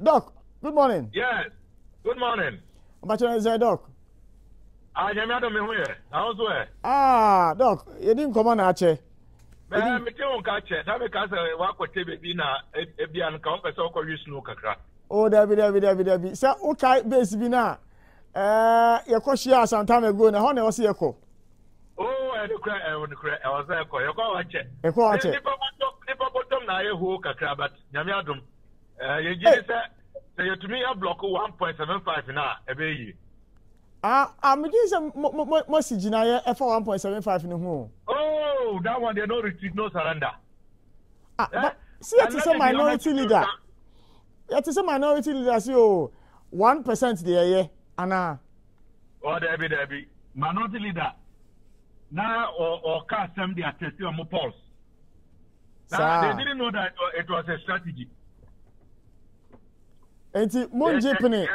Doc, good morning. Yes, good morning. Doc. I'm here. How's it? Doc, you didn't come on Ache. I'm catch it. I'm a walk with TV na Ebian Compass or use no kakra. Oh, Debbie. So, okay, basically now. Your question some time ago, and how was your call? Oh, and the crack, I was there. You go watch it. A quarter. If I bottom now, who kakra, but Yamiadum. You just say to me, I block 1.75 now, a baby. I'm getting some message in a for 1.75 in the home. Oh, that one, they no retreat, no surrender. See, it's a minority leader. It is a minority leader, so 1% there, Anna. Oh, Debbie. Minority leader. Now, or cast them the attestation on polls. They didn't know that it was a strategy. And it's Monjepene.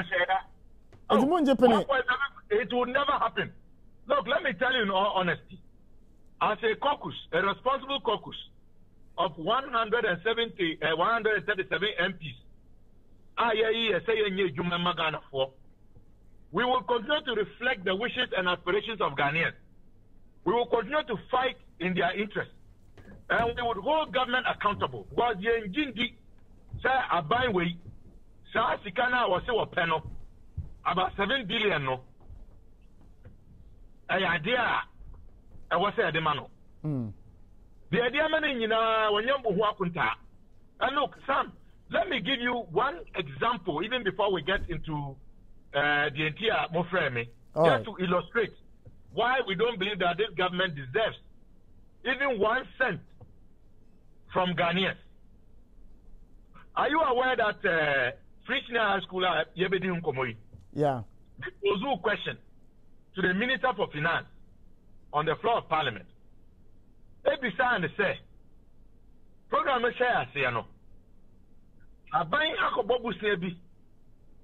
It will never happen. Look, let me tell you in all honesty. As a caucus, a responsible caucus of 137 MPs, we will continue to reflect the wishes and aspirations of Ghanaians. We will continue to fight in their interest. And we would hold government accountable. Because the engine say a buying way, Sa Sikana was a panel about 7 billion. No, an idea I was a demand. The idea meaning when you kunta. And look, Sam, let me give you one example, even before we get into the entire Mofreme, just to illustrate why we don't believe that this government deserves even 1 cent from Ghanaians. Are you aware that Free High School Yebedi Nkomoi? Yeah. The Ozu question to the Minister for Finance on the floor of Parliament. Ebisa and say, program share say no. Aban akobobu sebi. E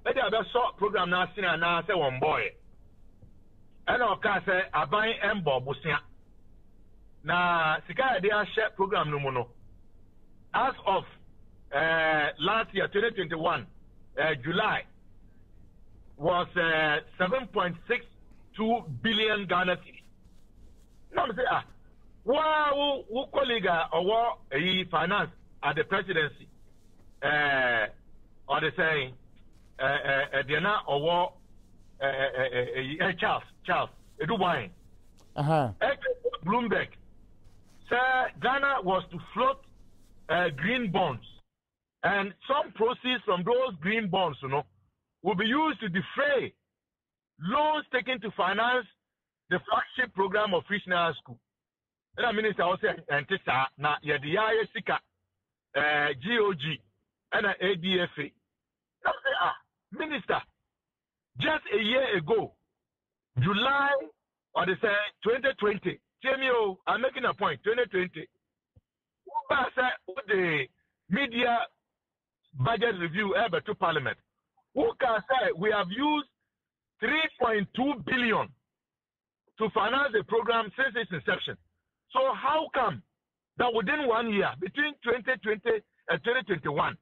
dey about program na sina na say one boy. And oka say aban embo busia. Na sika dey share program no no. As of last year 2021 July was 7.62 billion Ghana cedis. Now say wow, who colleague or finance at the presidency or they say Diana or Charles Eduwine. Bloomberg said Ghana was to float green bonds, and some proceeds from those green bonds, will be used to defray loans taken to finance the flagship program of Free High School. And the minister also antisa na yediya sika GOG and ADFA. Now say minister, just a year ago, July or they say 2020. TMO, I'm making a point. 2020. The media budget review ever to Parliament. Who can say we have used 3.2 billion to finance the program since its inception? So how come that within 1 year, between 2020 and 2021,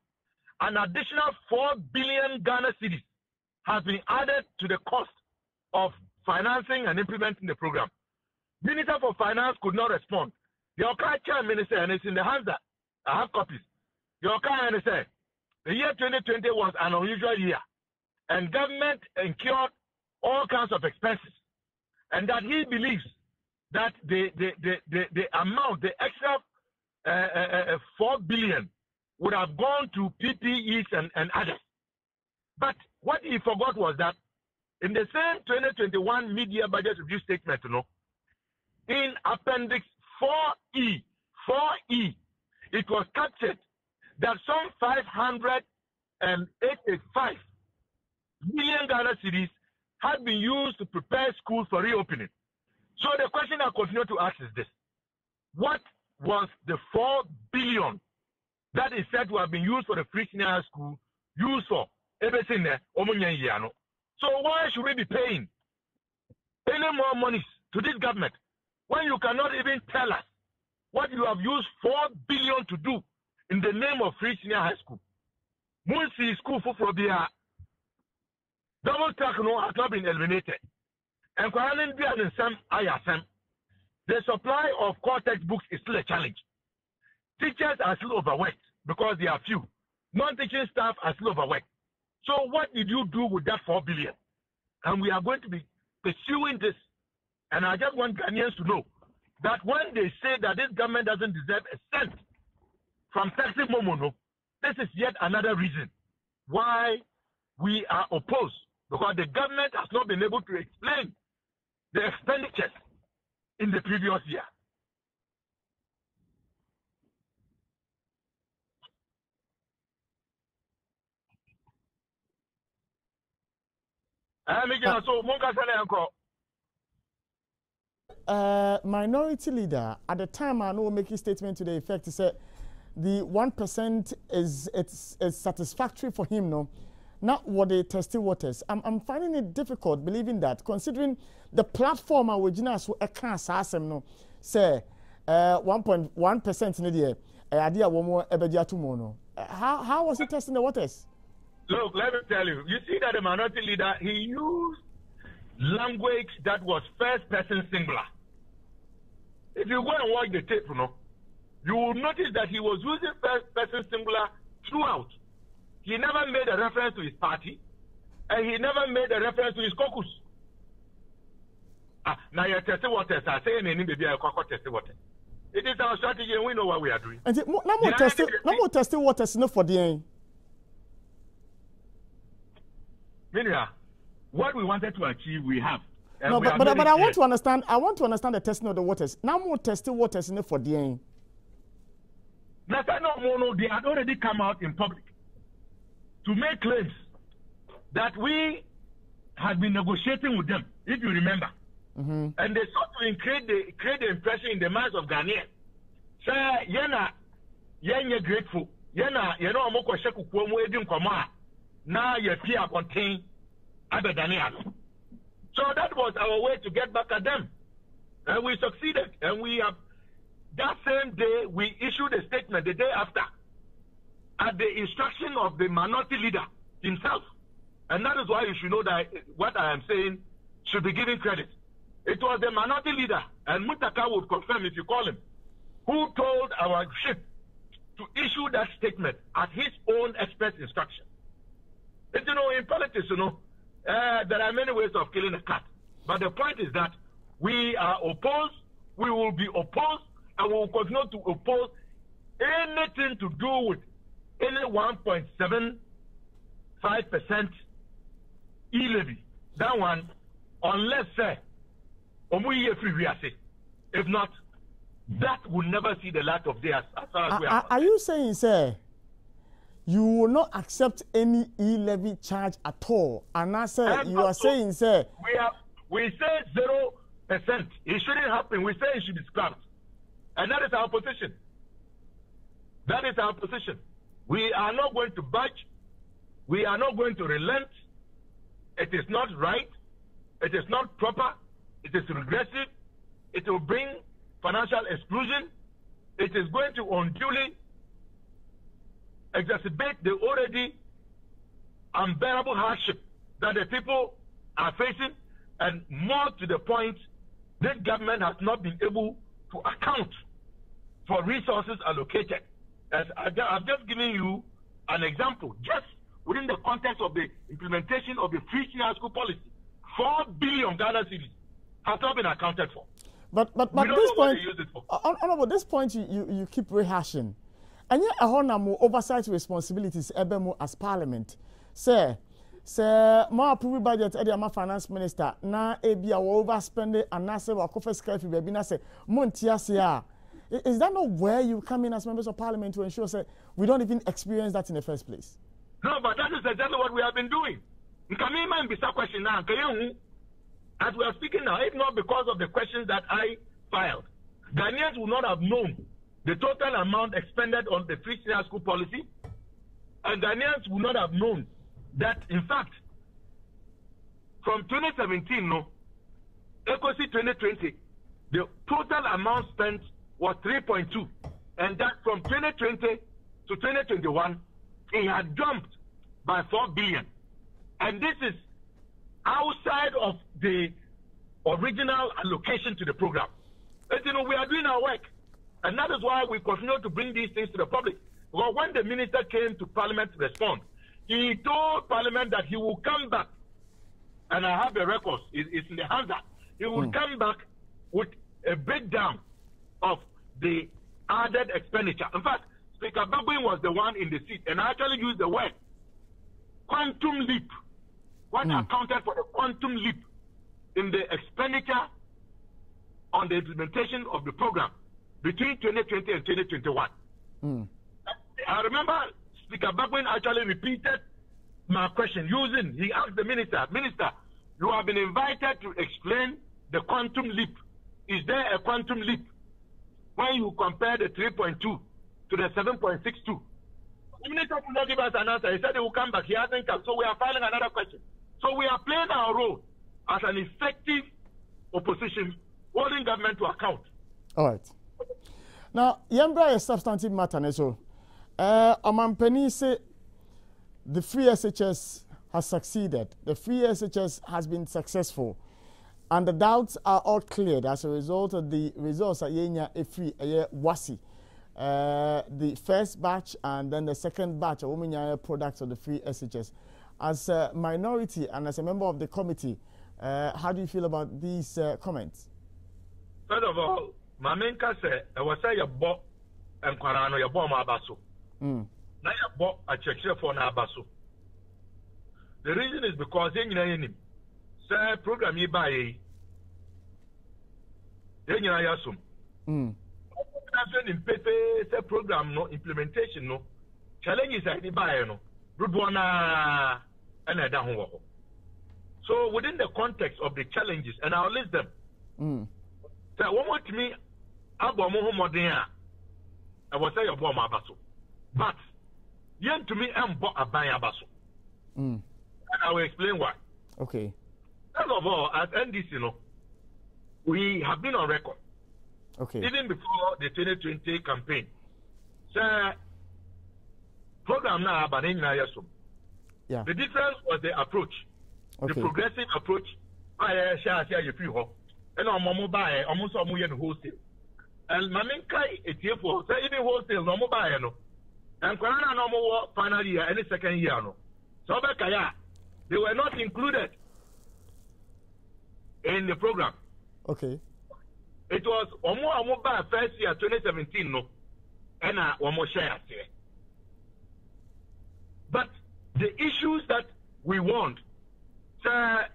an additional 4 billion Ghana cedis has been added to the cost of financing and implementing the program? Minister for Finance could not respond. The Okacha minister, and it's in the hands that I have copies. The Okacha minister, the year 2020 was an unusual year, and government incurred all kinds of expenses, and that he believes that the amount, the extra 4 billion would have gone to PPEs and others. But what he forgot was that in the same 2021 media budget review statement, in Appendix 4E, it was captured that some 585 million Ghana cedis had been used to prepare schools for reopening. So the question I continue to ask is this: what was the 4 billion that is said to have been used for the Free High School used for? Everything there, so why should we be paying any more monies to this government when you cannot even tell us what you have used 4 billion to do in the name of Free High School? Munsi school for Frobia. Double track no has not been eliminated. And Kwanan Bian and Sam Ayasam. The supply of core textbooks is still a challenge. Teachers are still overworked because they are few. Non-teaching staff are still overworked. So what did you do with that 4 billion? And we are going to be pursuing this. And I just want Ghanaians to know that when they say that this government doesn't deserve a cent from taxing Momono, this is yet another reason why we are opposed. Because the government has not been able to explain the expenditures in the previous year. Minority leader at the time I know making statement to the effect he said the 1% is satisfactory for him, no, not what they tested waters. I'm finding it difficult believing that, considering the platform I would so a class asem no say 1.1% in the year idea one more ebedia tomorrow. How was he testing the waters? Look, let me tell you. You see that the minority leader, he used language that was first person singular. If you go and watch the tape, you will notice that he was using first person singular throughout. He never made a reference to his party, and he never made a reference to his caucus. Now you're testing waters. I say any baby I call testing water. It is our strategy, and we know what we are doing. And no more testing waters, no for the end. Meanwhile, what we wanted to achieve, we have. No, but I want to understand. I want to understand the testing of the waters. Now more testing waters in for the end. No, they had already come out in public to make claims that we had been negotiating with them, if you remember. Mm-hmm. And they sought to create the impression in the minds of Ghanaians. Say, you're grateful. Amoko sheku kuomu edim koma. Now you fear contain other Ghanaians. So that was our way to get back at them. And we succeeded. And we have, that same day, we issued a statement the day after at the instruction of the minority leader himself. And that is why you should know that what I am saying should be given credit. It was the minority leader, and Mutaka would confirm if you call him, who told our ship to issue that statement at his own express instruction. And, in politics, there are many ways of killing a cat. But the point is that we are opposed, we will be opposed, and we will continue to oppose anything to do with any 1.75% e-levy. That one, unless, if not, that will never see the light of day as far as we are. Are you saying, sir, you will not accept any e-levy charge at all? And I say, you are saying, sir, we say 0%. It shouldn't happen. We say it should be scrapped. And that is our position. That is our position. We are not going to budge. We are not going to relent. It is not right. It is not proper. It is regressive. It will bring financial exclusion. It is going to unduly exacerbate the already unbearable hardship that the people are facing. And more to the point, this government has not been able to account for resources allocated. As I've just given you an example, just within the context of the implementation of the free senior school policy, 4 billion Ghana cedis has not been accounted for. But this point, honorable, this point you keep rehashing. And yet, a oversight responsibilities as Parliament. Sir, more approved budget my finance minister na ebi overspending and na say wakofa sky fi baby na say montia. Is that not where you come in as members of Parliament to ensure that we don't even experience that in the first place? No, but that is exactly what we have been doing. Question now. As we are speaking now, if not because of the questions that I filed, Ghanaians would not have known the total amount expended on the free senior school policy, and Ghanaians would not have known that, in fact, from 2017, ECOSI 2020, the total amount spent was 3.2, and that from 2020 to 2021, It had jumped by 4 billion. And this is outside of the original allocation to the program. But you know, we are doing our work. And that is why we continue to bring these things to the public. Well, when the minister came to Parliament to respond, he told Parliament that he will come back, and I have the records, it's in the hands that he will come back with a breakdown of the added expenditure. In fact, Speaker Babwin was the one in the seat, and I actually used the word quantum leap. What accounted for the quantum leap in the expenditure on the implementation of the program between 2020 and 2021. I remember Speaker Babwin actually repeated my question he asked the minister, you have been invited to explain the quantum leap. Is there a quantum leap when you compare the 3.2 to the 7.62? The minister could not give us an answer. He said he will come back. He hasn't come. So we are filing another question. So we are playing our role as an effective opposition, holding government to account. All right. Now, Yambra is substantive matter. So, Omampeni say the free SHS has succeeded. The free SHS has been successful. And the doubts are all cleared as a result of the results at Yenya free Wasi. The first batch and then the second batch of Women products of the free SHS. As a minority and as a member of the committee, how do you feel about these comments? First of all, my main say I was say your bo and Kwarano your bo ma abaso. Na your bo a check for na abaso. The reason is because in say program you buy in yasum. In Pepe say program no implementation no challenges I buy no. Rudwana and I don't. So within the context of the challenges, and I'll list them. So one more to me, I was say your bomb abaso. But yen to me I'm a buy abaso. And I will explain why. Okay. First of all, at NDC, we have been on record. Okay. Even before the 2020 campaign. So program now but yeah. The difference was the approach. Okay. The progressive approach. I share you feel and on mobile almost wholesale. And Maminka it here for say even wholesale no mobile no. And Kwana no more final year any second year no. So they were not included in the program. Okay. It was mobile first year 2017 no. And one more share here. But the issues that we want, there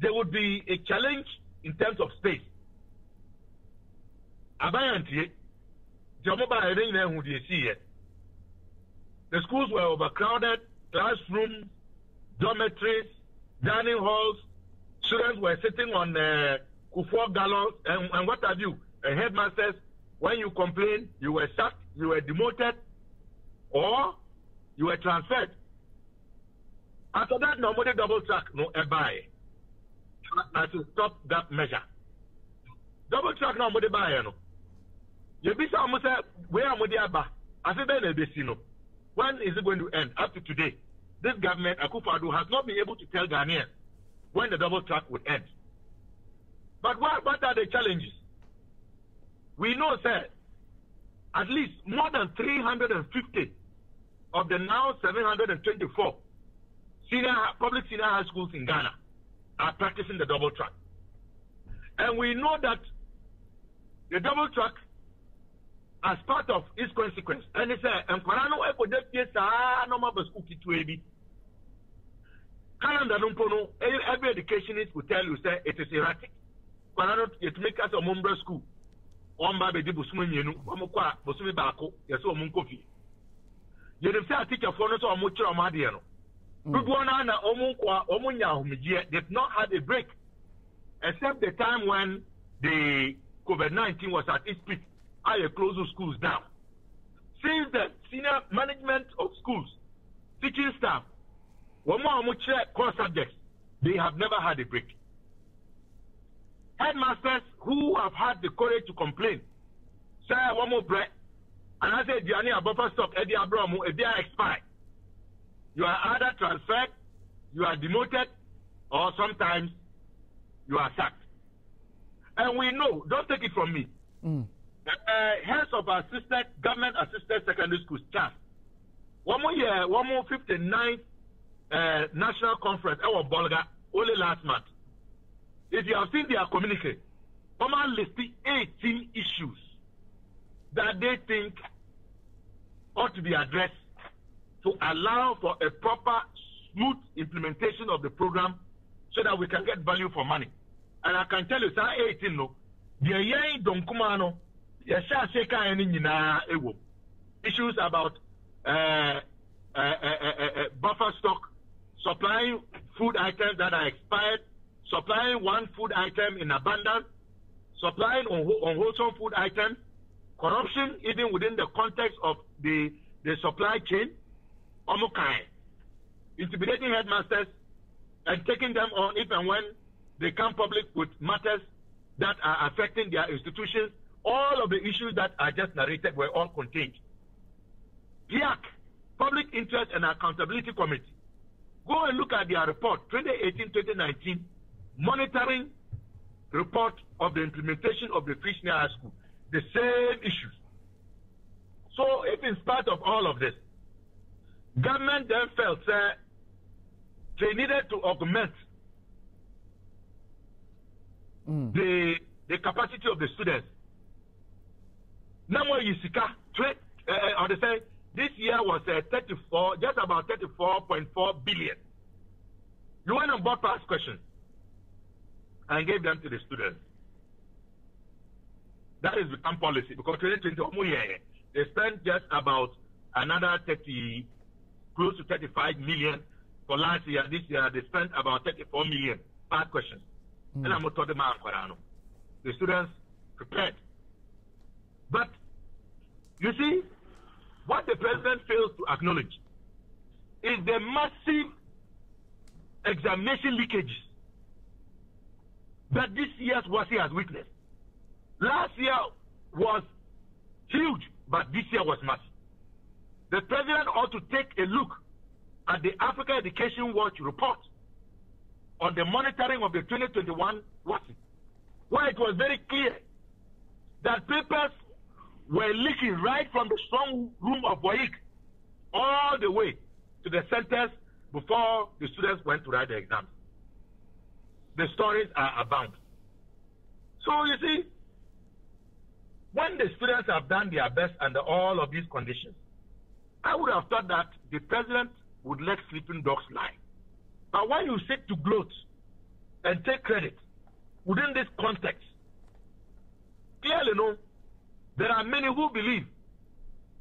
would be a challenge in terms of space. The schools were overcrowded, classrooms, dormitories, dining halls, students were sitting on kufuor gallows and what have you. And headmasters, when you complained, you were sacked, you were demoted, or you were transferred. After that, nobody double track, no buy. To stop that measure. Double track nobody buy, no. You be some say where am I? I said then when is it going to end? Up to today, this government, Akufo-Addo, has not been able to tell Ghanaians when the double track would end. But what are the challenges? We know, sir, at least more than 350 of the now 724 public senior high schools in Ghana are practicing the double track. And we know that the double track, as part of its consequence, and it's every educationist will tell you, say, it is erratic. It makes us a member school. You say a teacher for not much or Madiano. Did not have a break, except the time when the COVID-19 was at its peak. I closed the schools down. Since the senior management of schools, teaching staff, core subjects, they have never had a break. Headmasters who have had the courage to complain, say one more break, and I said, Gianni, buffer stock, Eddie Abramu, Eddie expire. you are either transferred, you are demoted, or sometimes you are sacked. And we know, don't take it from me, heads of government assisted secondary schools, CHAS, one more 59th national conference, our Bolga, only last month. If you have seen their communique, Oman listed 18 issues that they think ought to be addressed to allow for a proper, smooth implementation of the program so that we can get value for money. And I can tell you, sir, 18 no, the young don't come on, issues about buffer stock, supplying food items that are expired, supplying one food item in abundance, supplying unwholesome food items, corruption even within the context of the supply chain, intimidating headmasters and taking them on if and when they come public with matters that are affecting their institutions. All of the issues that I just narrated were all contained. PIAC, Public Interest and Accountability Committee, go and look at their report, 2018-2019, monitoring report of the implementation of the Free Senior High School, the same issues. So if in spite of all of this, government then felt they needed to augment the capacity of the students. Now you see, or they say this year was just about 34.4 billion. You went and bought past questions and gave them to the students. That has become policy because 2020 they spent just about another close to 35 million for last year. This year they spent about 34 million past questions. And I'm not talking about the students prepared. But you see, what the president fails to acknowledge is the massive examination leakages that this year's WASI has witnessed. Last year was huge, but this year was massive. The president ought to take a look at the Africa Education Watch report on the monitoring of the 2021 WASI, where it was very clear that papers were leaking right from the strong room of WAIC all the way to the centers before the students went to write the exams. The stories are abound. So you see, when the students have done their best under all of these conditions, I would have thought that the president would let sleeping dogs lie. But when you seek to gloat and take credit within this context, clearly no, there are many who believe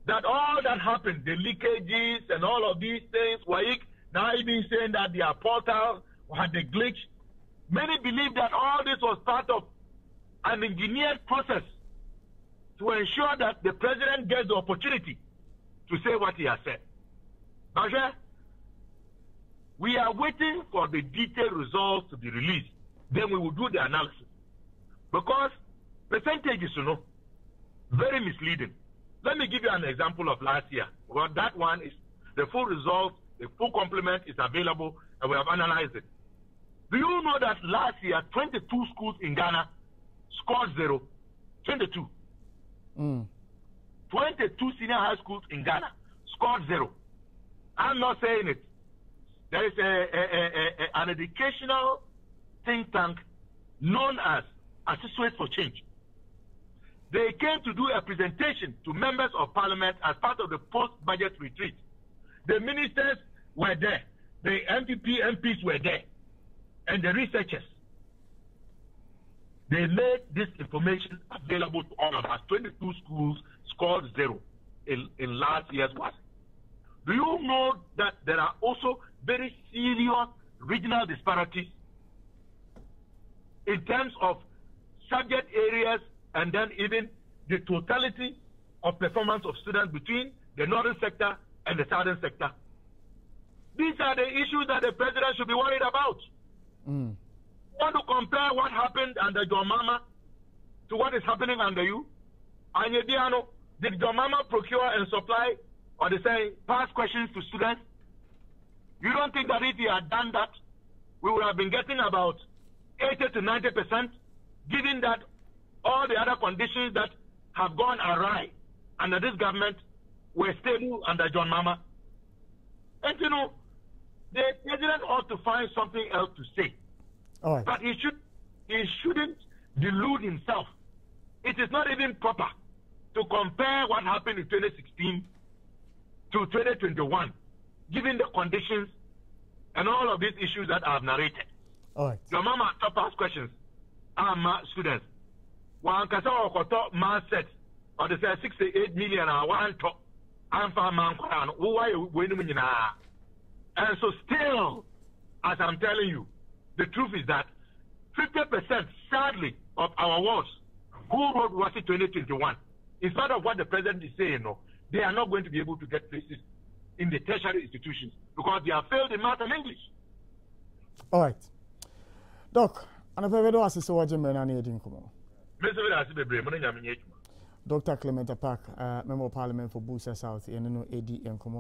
that all that happened, the leakages and all of these things, WAIC now even saying that their portal had a glitch. Many believe that all this was part of an engineered process to ensure that the president gets the opportunity to say what he has said. But we are waiting for the detailed results to be released. Then we will do the analysis. Because percentages, very misleading. Let me give you an example of last year. Well, that one is the full result, the full complement is available, and we have analyzed it. Do you know that last year, 22 schools in Ghana scored 0? 22. 22 senior high schools in Ghana scored 0. I'm not saying it. There is an educational think tank known as Associates for Change. They came to do a presentation to members of parliament as part of the post-budget retreat. The ministers were there. The MPs were there. And the researchers. They made this information available to all of us. 22 schools scored 0 in last year's WASI. Do you know that there are also very serious regional disparities in terms of subject areas and then even the totality of performance of students between the northern sector and the southern sector? These are the issues that the president should be worried about. You want to compare what happened under John Mama to what is happening under you? And did John Mama procure and supply, or they say, pass questions to students? You don't think that if he had done that, we would have been getting about 80 to 90%, given that all the other conditions that have gone awry under this government were stable under John Mahama? And you know, the president ought to find something else to say. All right. But he shouldn't delude himself. It is not even proper to compare what happened in 2016 to 2021, given the conditions and all of these issues that I have narrated. All right. Your mama top us questions. Students. One can say man set or they say 68 million one top. And so still, as I'm telling you, the truth is that 50% sadly of our wards who wrote was it 2021, in spite of what the president is saying, no, they are not going to be able to get places in the tertiary institutions because they have failed in math and English. All right. Doc, and if I do assist what you mean, I need to come. Dr. Clement Apaak, Member of Parliament for Busa South, and no AD and come